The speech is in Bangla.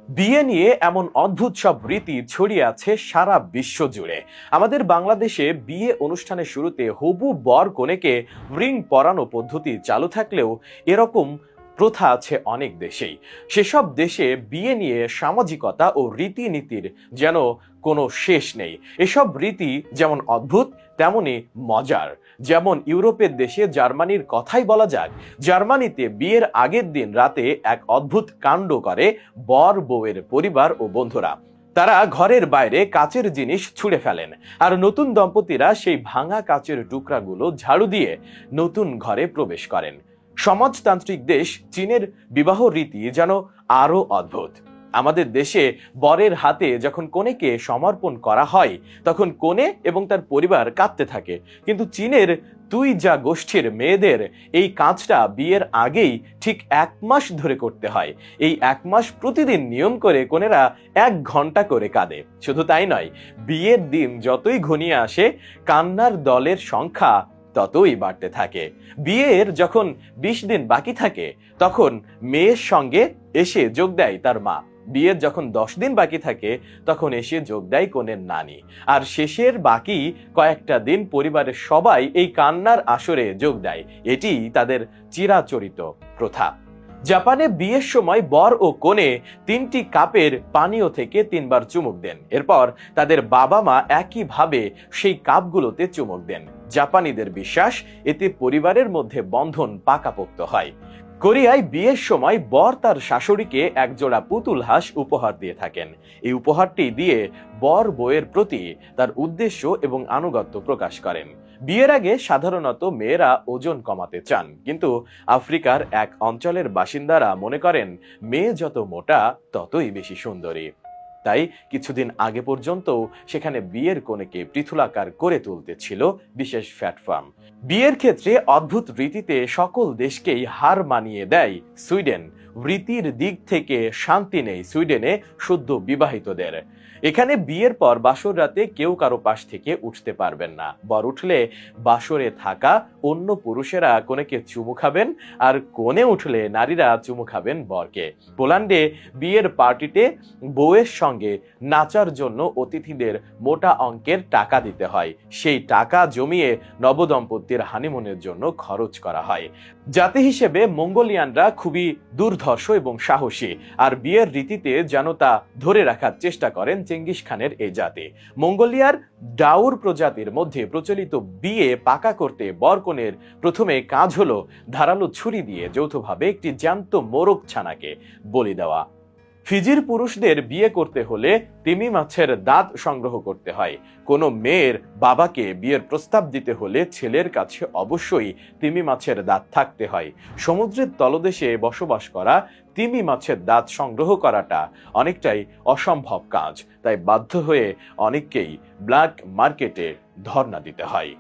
বিয়ে নিয়ে এমন অদ্ভুত সব রীতি ছড়িয়ে আছে সারা বিশ্ব জুড়ে। আমাদের বাংলাদেশে বিয়ে অনুষ্ঠানের শুরুতে হবু বর কনেকে রিং পরানো পদ্ধতি চালু থাকলেও এরকম প্রথা আছে অনেক দেশেই। সেসব দেশে বিয়ে নিয়ে সামাজিকতা ও রীতিনীতির যেন কোনো শেষ নেই। এসব রীতি যেমন অদ্ভুত তেমনি মজার। যেমন ইউরোপের দেশে জার্মানির কথাই বলা যাক। জার্মানিতে বিয়ের আগের দিন রাতে এক অদ্ভুত কাণ্ড করে বর বউয়ের পরিবার ও বন্ধুরা। তারা ঘরের বাইরে কাচের জিনিস ছুঁড়ে ফেলেন, আর নতুন দম্পতিরা সেই ভাঙা কাচের টুকরাগুলো ঝাড়ু দিয়ে নতুন ঘরে প্রবেশ করেন। সমাজতান্ত্রিক দেশ চীনের বিবাহ রীতি যেন আরো অদ্ভুত। আমাদের দেশে বরের হাতে যখন কনেকে সমর্পণ করা হয় তখন কনে এবং তার পরিবার কাঁদতে থাকে, কিন্তু চীনের তুই যা গোষ্ঠীর মেয়েদের এই কাজটা বিয়ের আগেই ঠিক 1 মাস ধরে করতে হয়। এই 1 মাস প্রতিদিন নিয়ম করে কনেরা 1 ঘন্টা করে কাঁদে। শুধু তাই নয়, বিয়ের দিন যতই ঘনিয়ে আসে কান্নার দলের সংখ্যা ততই বাড়তে থাকে। বিয়ের যখন 20 দিন বাকি থাকে তখন মেয়ের সঙ্গে এসে যোগ দেয় তার মা। বিয়ের যখন 10 দিন বাকি থাকে তখন এসে যোগ দেয় কনের নানি। আর শেষের বাকি কয়েকটা দিন পরিবারের সবাই এই কান্নার আসরে যোগ দেয়। এটি তাদের চিরাচরিত প্রথা। জাপানে বিয়ের সময় বর ও কনে 3টি কাপের পানীয় থেকে 3বার চুমুক দেন। এরপর তাদের বাবা মা একইভাবে সেই কাপগুলোতে চুমুক দেন। জাপানিদের বিশ্বাস এতে পরিবারের মধ্যে বন্ধন পাকাপোক্ত হয়। কোরিয়ায় বিয়ের সময় বর তার শাশুড়িকে একজোড়া পুতুল হাঁস উপহার দিয়ে থাকেন। এই উপহারটি দিয়ে বর বউয়ের প্রতি তার উদ্দেশ্য এবং আনুগত্য প্রকাশ করেন। বিয়ের আগে সাধারণত মেয়েরা ওজন কমাতে চান, কিন্তু আফ্রিকার এক অঞ্চলের বাসিন্দারা মনে করেন মেয়ে যত মোটা ততই বেশি সুন্দরী। তাই কিছুদিন আগে পর্যন্ত সেখানে বিয়ের কনেকে পৃথুলাকার করে তুলতে ছিল বিশেষ প্ল্যাটফর্ম। বিয়ের ক্ষেত্রে অদ্ভুত রীতিতে সকল দেশকেই হার মানিয়ে দেয় সুইডেন। রীতির দিক থেকে শান্তি নেই সুইডেনে সদ্য বিবাহিতদের। এখানে বিয়ের পর বাসর রাতে কেউ কারো পাশ থেকে উঠতে পারবেন না। বর উঠলে বাসরে থাকা অন্য পুরুষেরা কনেকে চুমু খাবেন, আর কনে উঠলে নারীরা চুমু খাবেন বরকে। পোল্যান্ডে বিয়ের পার্টিতে বউয়ের সঙ্গে নাচার জন্য অতিথিদের মোটা অঙ্কের টাকা দিতে হয়। সেই টাকা জমিয়ে নবদম্পতির হানিমুনের জন্য খরচ করা হয়। জাতি হিসেবে মঙ্গোলিয়ানরা খুবই দুর্ধর্ষ এবং সাহসী, আর বিয়ের রীতিতে যেন তা ধরে রাখার চেষ্টা করেন চেঙ্গিস খানের এই জাতি। মঙ্গোলিয়ার ডাউর প্রজাতির মধ্যে প্রচলিত বিয়ে পাকা করতে বরকনের প্রথমে কাজ হলো ধারালো ছুরি দিয়ে যৌথভাবে একটি জ্যান্ত মোরগ ছানাকে বলি দেওয়া। ফিজির পুরুষদের বিয়ে করতে হলে তিমি মাছের দাঁত সংগ্রহ করতে হয়। কোনো মেয়ের বাবাকে বিয়ের প্রস্তাব দিতে হলে ছেলের কাছে অবশ্যই তিমি মাছের দাঁত থাকতে হয়। সমুদ্রের তলদেশে বসবাস করা তিমি মাছের দাঁত সংগ্রহ করাটা অনেকটাই অসম্ভব কাজ, তাই বাধ্য হয়ে অনেককেই ব্ল্যাক মার্কেটে ধর্ণা দিতে হয়।